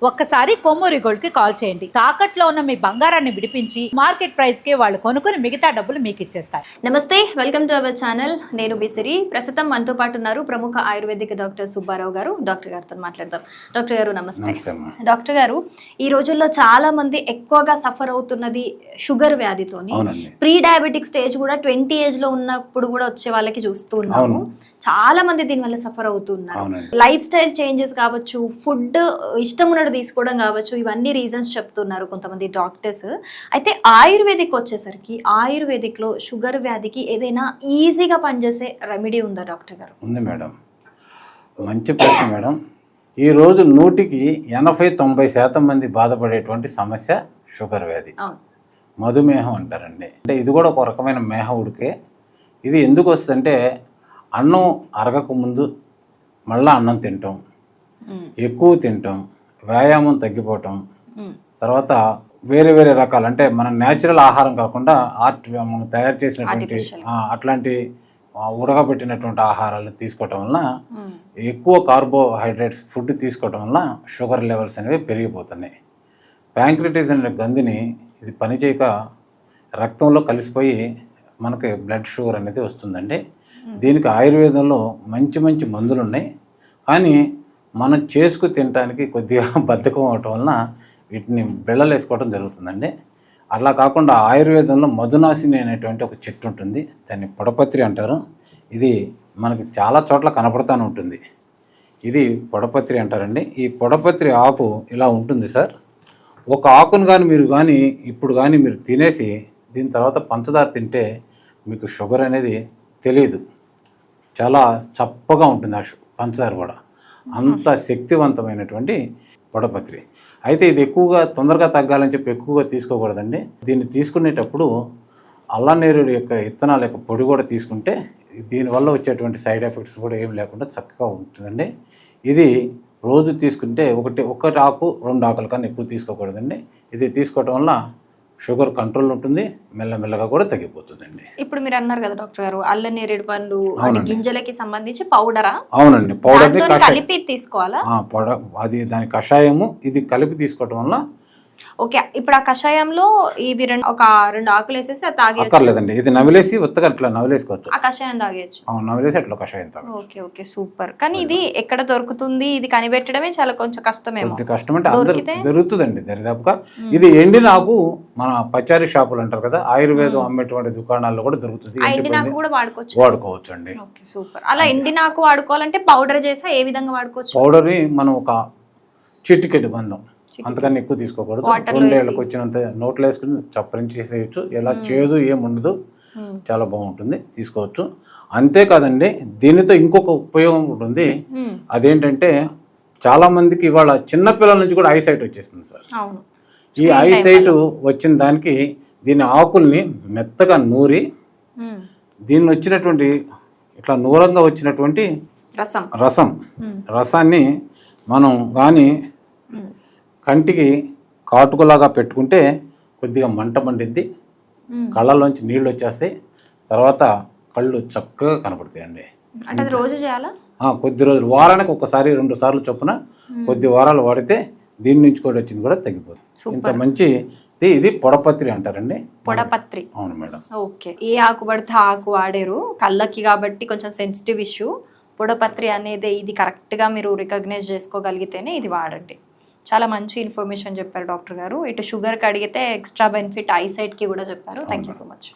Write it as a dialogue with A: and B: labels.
A: ఒక్కసారి కొమ్మూరి గోల్డ్ కి కాల్ చేయండి. తాకట్లో ఉన్న మీ బంగారాన్ని విడిపించి మార్కెట్ ప్రైస్ కి వాళ్ళు కొనుక్కుని మిగతా డబ్బులు మీకు ఇచ్చేస్తారు.
B: నమస్తే, వెల్కమ్ టు అవర్ ఛానల్. నేను బిసిరి. ప్రస్తుతం మనతో పాటు ఉన్నారు ప్రముఖ ఆయుర్వేదిక్ డాక్టర్ సుబ్బారావు గారు. డాక్టర్ గారితో మాట్లాడదాం. డాక్టర్ గారు నమస్తే. డాక్టర్ గారు, ఈ రోజుల్లో చాలా మంది ఎక్కువగా సఫర్ అవుతున్నది షుగర్ వ్యాధితోని. ప్రీ డయాబెటిక్ స్టేజ్ కూడా 20 ఏజ్ లో ఉన్నప్పుడు కూడా వచ్చే వాళ్ళకి చూస్తూ ఉన్నాము. చాలా మంది దీని వల్ల సఫర్ అవుతున్నారు. లైఫ్ స్టైల్ చేంజెస్ కావచ్చు, ఫుడ్ ఇష్టం ఉన్నట్టు తీసుకోవడం కావచ్చు, ఇవన్నీ రీజన్స్ చెప్తున్నారు కొంతమంది డాక్టర్స్. అయితే ఆయుర్వేదిక్ వచ్చేసరికి ఆయుర్వేదిక్ లో షుగర్ వ్యాధికి ఏదైనా ఈజీగా పనిచేసే రెమెడీ ఉందా డాక్టర్ గారు?
C: ఉంది మేడం, మంచి ప్రశ్న మేడం. ఈ రోజు 100కి 80-90% మంది బాధపడేటువంటి సమస్య షుగర్ వ్యాధి, మధుమేహం అంటారండి. అంటే ఇది కూడా ఒక రకమైన మేహ ఉడికే. ఇది ఎందుకు వస్తుందంటే, అన్నం అరగక ముందు మళ్ళీ అన్నం తింటాం, ఎక్కువ తింటాం, వ్యాయామం తగ్గిపోవటం, తర్వాత వేరే వేరే రకాలు అంటే మన న్యాచురల్ ఆహారం కాకుండా మనం తయారు చేసినటువంటి అట్లాంటి ఉడకబెట్టినటువంటి ఆహారాలు తీసుకోవటం వలన, ఎక్కువ కార్బోహైడ్రేట్స్ ఫుడ్ తీసుకోవటం వలన షుగర్ లెవెల్స్ అనేవి పెరిగిపోతున్నాయి. ప్యాంక్రియాటిస్ అనే గంధిని ఇది పనిచేయక రక్తంలో కలిసిపోయి మనకి బ్లడ్ షుగర్ అనేది వస్తుందండి. దీనికి ఆయుర్వేదంలో మంచి మంచి మందులు ఉన్నాయి, కానీ మనం చేసుకు తినడానికి కొద్దిగా బద్ధకం అవటం వలన వీటిని బిళ్ళలు వేసుకోవడం జరుగుతుందండి. అట్లా కాకుండా ఆయుర్వేదంలో మధునాశిని అనేటువంటి ఒక చెట్టు ఉంటుంది, దాన్ని పొడపత్రి అంటారు. ఇది మనకి చాలా చోట్ల కనపడుతూనే ఉంటుంది. ఇది పొడపత్రి అంటారండి. ఈ పొడపత్రి ఆకు ఇలా ఉంటుంది సార్. ఒక ఆకును కానీ ఇప్పుడు మీరు తినేసి దీని తర్వాత పంచదార తింటే మీకు షుగర్ అనేది తెలియదు. చాలా చప్పగా ఉంటుంది ఆ పంచదార కూడా. అంత శక్తివంతమైనటువంటి పొడపత్రి. అయితే ఇది ఎక్కువగా తొందరగా తగ్గాలని చెప్పి ఎక్కువగా తీసుకోకూడదండి. దీన్ని తీసుకునేటప్పుడు అల్లనేరుడు యొక్క ఇత్తనాల యొక్క పొడి కూడా తీసుకుంటే దీనివల్ల వచ్చేటువంటి సైడ్ ఎఫెక్ట్స్ కూడా ఏమి లేకుండా చక్కగా ఉంటుందండి. ఇది రోజు తీసుకుంటే ఒకటి ఆకు 2 ఆకుల కన్నా ఎక్కువ తీసుకోకూడదండి. ఇది తీసుకోవటం వల్ల షుగర్ కంట్రోల్ ఉంటుంది, మెల్లమెల్లగా కూడా తగ్గిపోతుందండి.
B: ఇప్పుడు మీరు అన్నారు కదా డాక్టర్ గారు, అల్ల నేరేడు పండు గింజలకి సంబంధించి పౌడరా?
C: అవునండి, పౌడర్
B: కలిపి తీసుకోవాలా?
C: అది దాని కషాయము, ఇది కలిపి తీసుకోవటం వల్ల
B: ఓకే. ఇప్పుడు ఆ కషాయంలో ఇవి ఒక 2 ఆకులు వేసేసి అది తాగేయచ్చు?
C: అక్కర్లేదండి, ఇది నవిలేసి ఉత్తగా అట్లా నవిలేసుకోవచ్చు.
B: ఆ కషాయం తాగేయచ్చు?
C: నవిలేసి అట్లా కషాయం తాగొచ్చు.
B: Okay okay, super. కానీ ఇది ఎక్కడ దొరుకుతుంది? ఇది కనిపెట్టడమే చాలా కొంచెం కష్టమేమో.
C: కష్టం అంటే దొరుకుతుందండి దరిదాపుగా. ఇది ఎండిన ఆకు మన పచారీ షాపులు అంటారు కదా, ఆయుర్వేదం అమ్మేటువంటి దుకాణాల్లో కూడా దొరుకుతుంది.
B: ఎండినాకు కూడా వాడుకోవచ్చు
C: అండి.
B: సూపర్. అలా ఎండినాకు వాడుకోవాలంటే పౌడర్ చేసా ఏ విధంగా వాడుకోవచ్చు?
C: పౌడర్ ని మనం ఒక చిటికెడు బందం, అంతకన్నా ఎక్కువ తీసుకోకూడదు. 2 ఏళ్ళకి వచ్చినంత నోట్లో వేసుకుని చప్పరించేసేయచ్చు. ఎలా చేదు ఏముండదు, చాలా బాగుంటుంది, తీసుకోవచ్చు. అంతేకాదండి, దీనితో ఇంకొక ఉపయోగం ఉంటుంది. అదేంటంటే, చాలా మందికి ఇవాళ చిన్నపిల్లల నుంచి కూడా ఐసైట్ వచ్చేస్తుంది సార్. ఈ ఐసైట్ వచ్చిన దానికి దీని ఆకుల్ని మెత్తగా నూరి దీన్ని వచ్చినటువంటి ఇట్లా నూరంగా వచ్చినటువంటి రసాన్ని మనం కానీ కంటికి కాటుకలాగా పెట్టుకుంటే కొద్దిగా మంట మండిద్ది, కళ్ళలోంచి నీళ్ళు వచ్చేస్తాయి, తర్వాత కళ్ళు చక్కగా కనపడతాయండి.
B: అంటే రోజు చేయాలా?
C: కొద్ది రోజులు, వారానికి 1-2 సార్లు చొప్పున కొద్ది వారాలు వాడితే దీని నుంచి కూడా వచ్చింది కూడా తగ్గిపోతుంది. ఇంత మంచి ఇది పొడపత్రి అంటారండి.
B: పొడపత్రి,
C: అవును మేడం.
B: ఓకే. ఏ ఆకు పడితే ఆకు వాడారు, కళ్ళకి కాబట్టి కొంచెం సెన్సిటివ్ ఇష్యూ. పొడపత్రి అనేది ఇది కరెక్ట్గా మీరు రికగ్నైజ్ చేసుకోగలిగితేనే ఇది వాడండి. చాలా మంచి ఇన్ఫర్మేషన్ చెప్పారు డాక్టర్ గారు. ఇటు షుగర్కి అడిగితే ఎక్స్ట్రా బెనిఫిట్ ఐసైట్కి కూడా చెప్పారు. Thank you so much.